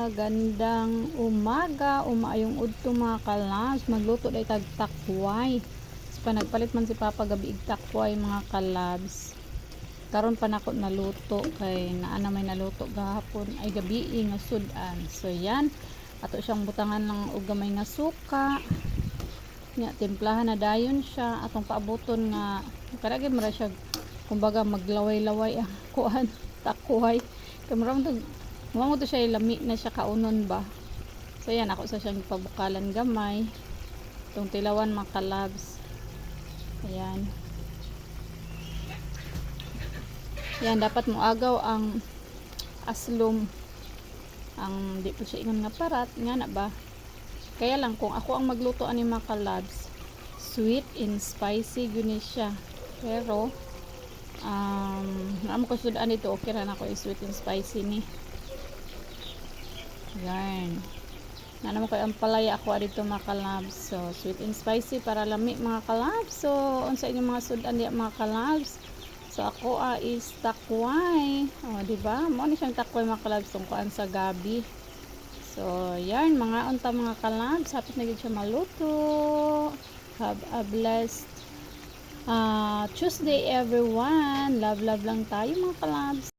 Magandang umaga, umaayong udto mga kalabs. Magluto day tag takway. So, pa nagpalit man si Papa gabi ig takway mga kalabs. Karon pa nako naluto kay naana may naluto gahapon ay gabi nga sudan. So yan, ato siyang butangan ng og gamay nga suka. Nya timplahan na dayon siya atong paaboton nga karagi mara siya kumbaga maglaway-laway ang kuan takway. Kamura mo to siya lami na siya kaunon ba. So yan ako sa siyang pabukalan gamay. Itong tilawan mga kalabs. Ayan. Yan dapat mo agaw ang aslom. Ang di po siya ingon nga parat nga na ba. Kaya lang kung ako ang magluto ani mga kalabs, sweet and spicy guni siya. Pero naamo ko sudan dito okay ra na ko sweet and spicy ni. Yan. Na naman kayo ang palaya ako dito mga kalabs. So, sweet and spicy para lami mga kalabs. So, unsa inyong mga sudan diya mga kalabs. So, ako is takway. O, diba? Mo ni siyang takway mga kalabs tungkuan sa gabi. So, yan. Mga unta mga kalabs. Hapit na gid siya maluto. Have a blessed Tuesday everyone. Love, love lang tayo mga kalabs.